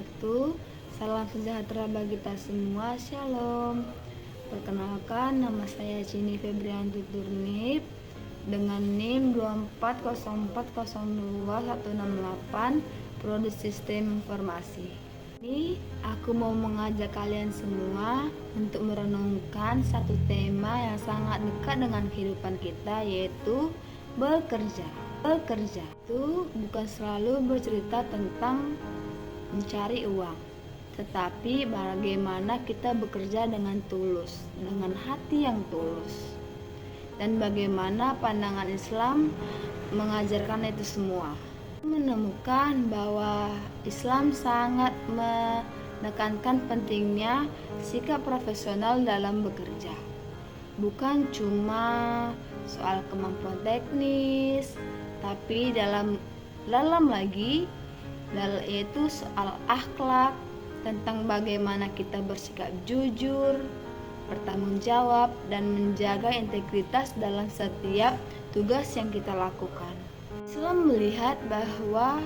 wabarakatuh. Salam sejahtera bagi kita semua. Shalom. Perkenalkan, nama saya Cini Febrianti Turnip dengan NIM 240402168 Prodi Sistem Informasi. Ini aku mau mengajak kalian semua untuk merenungkan satu tema yang sangat dekat dengan kehidupan kita, yaitu bekerja. Bekerja itu bukan selalu bercerita tentang mencari uang, tetapi bagaimana kita bekerja dengan tulus, dengan hati yang tulus, dan bagaimana pandangan Islam mengajarkan itu semua. Menemukan bahwa Islam sangat menekankan pentingnya sikap profesional dalam bekerja. Bukan cuma soal kemampuan teknis, tapi dalam lagi yaitu soal akhlak, tentang bagaimana kita bersikap jujur, bertanggung jawab, dan menjaga integritas dalam setiap tugas yang kita lakukan. Islam melihat bahwa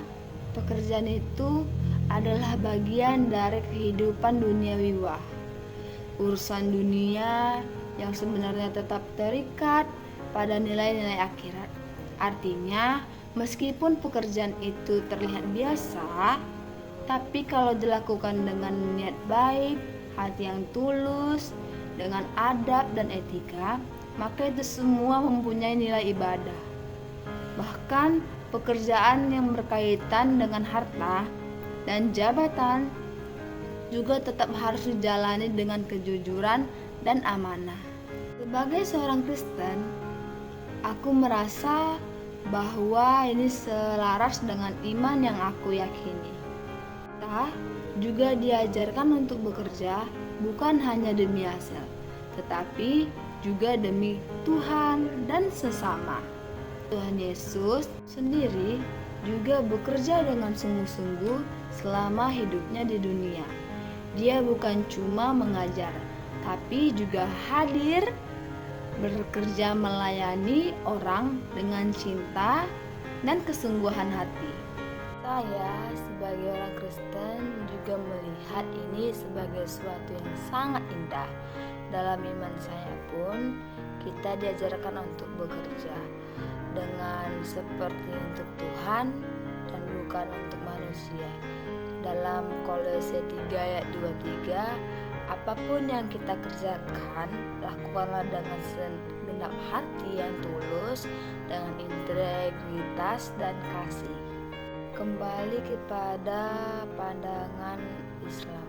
pekerjaan itu adalah bagian dari kehidupan duniawi, urusan dunia yang sebenarnya tetap terikat pada nilai-nilai akhirat. Artinya, meskipun pekerjaan itu terlihat biasa, tapi kalau dilakukan dengan niat baik, hati yang tulus, dengan adab dan etika, maka itu semua mempunyai nilai ibadah. Bahkan pekerjaan yang berkaitan dengan harta dan jabatan juga tetap harus dijalani dengan kejujuran dan amanah. Sebagai seorang Kristen, aku merasa bahwa ini selaras dengan iman yang aku yakini. Kita juga diajarkan untuk bekerja bukan hanya demi hasil, tetapi juga demi Tuhan dan sesama. Tuhan Yesus sendiri juga bekerja dengan sungguh-sungguh selama hidupnya di dunia. Dia bukan cuma mengajar, tapi juga hadir bekerja melayani orang dengan cinta dan kesungguhan hati. Saya sebagai orang Kristen juga melihat ini sebagai sesuatu yang sangat indah. Dalam iman saya pun kita diajarkan untuk bekerja dengan seperti untuk Tuhan dan bukan untuk manusia. Dalam Kolose 3 ayat 23, apapun yang kita kerjakan, lakukanlah dengan segenap hati yang tulus, dengan integritas dan kasih. Kembali kepada pandangan Islam.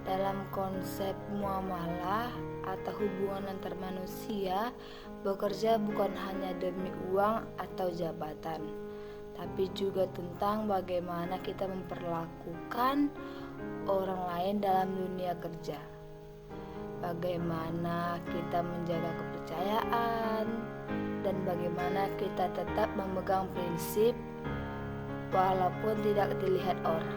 Dalam konsep muamalah atau hubungan antar manusia, bekerja bukan hanya demi uang atau jabatan, tapi juga tentang bagaimana kita memperlakukan orang lain dalam dunia kerja. Bagaimana kita menjaga kepercayaan dan bagaimana kita tetap memegang prinsip walaupun tidak dilihat orang.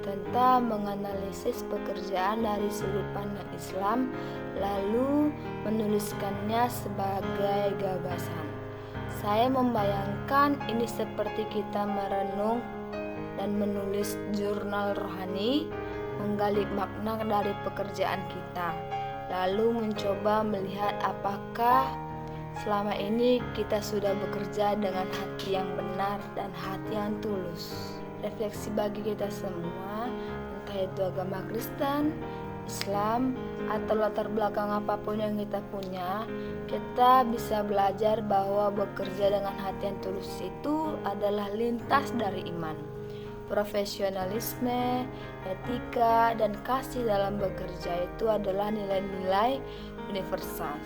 Tentang menganalisis pekerjaan dari sudut pandang Islam, lalu menuliskannya sebagai gagasan. Saya membayangkan ini seperti kita merenung dan menulis jurnal rohani, menggali makna dari pekerjaan kita, lalu mencoba melihat apakah selama ini kita sudah bekerja dengan hati yang benar dan hati yang tulus. Refleksi bagi kita semua, entah itu agama Kristen, Islam, atau latar belakang apapun yang kita punya, kita bisa belajar bahwa bekerja dengan hati yang tulus itu adalah lintas dari iman. Profesionalisme, etika, dan kasih dalam bekerja itu adalah nilai-nilai universal.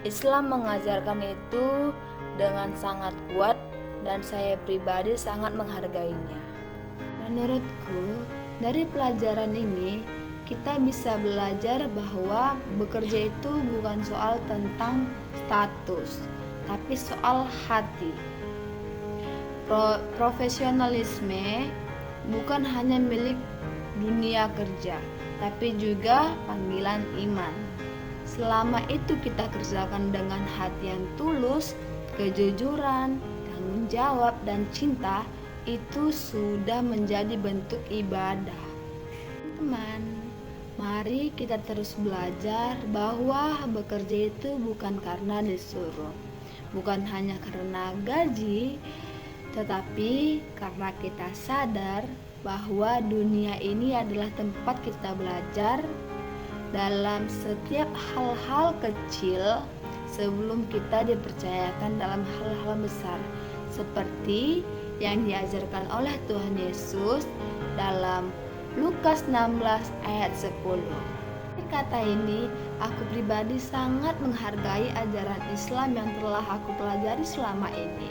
Islam mengajarkan itu dengan sangat kuat dan saya pribadi sangat menghargainya. Menurutku, dari pelajaran ini kita bisa belajar bahwa bekerja itu bukan soal tentang status, tapi soal hati. Profesionalisme bukan hanya milik dunia kerja, tapi juga panggilan iman. Selama itu kita kerjakan dengan hati yang tulus, kejujuran, tanggung jawab, dan cinta, itu sudah menjadi bentuk ibadah. Teman, mari kita terus belajar bahwa bekerja itu bukan karena disuruh, bukan hanya karena gaji, tetapi karena kita sadar bahwa dunia ini adalah tempat kita belajar dalam setiap hal-hal kecil sebelum kita dipercayakan dalam hal-hal besar, seperti yang diajarkan oleh Tuhan Yesus dalam Lukas 16 ayat 10. Kata ini, aku pribadi sangat menghargai ajaran Islam yang telah aku pelajari selama ini,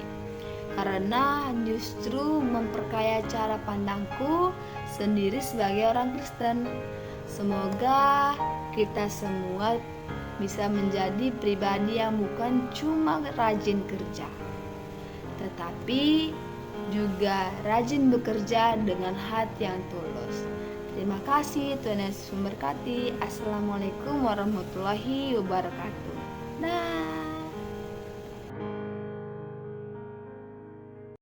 karena justru memperkaya cara pandangku sendiri sebagai orang Kristen. Semoga kita semua bisa menjadi pribadi yang bukan cuma rajin kerja, tetapi juga rajin bekerja dengan hati yang tulus. Terima kasih, Tuhan Yesus memberkati. Assalamualaikum warahmatullahi wabarakatuh. Nah.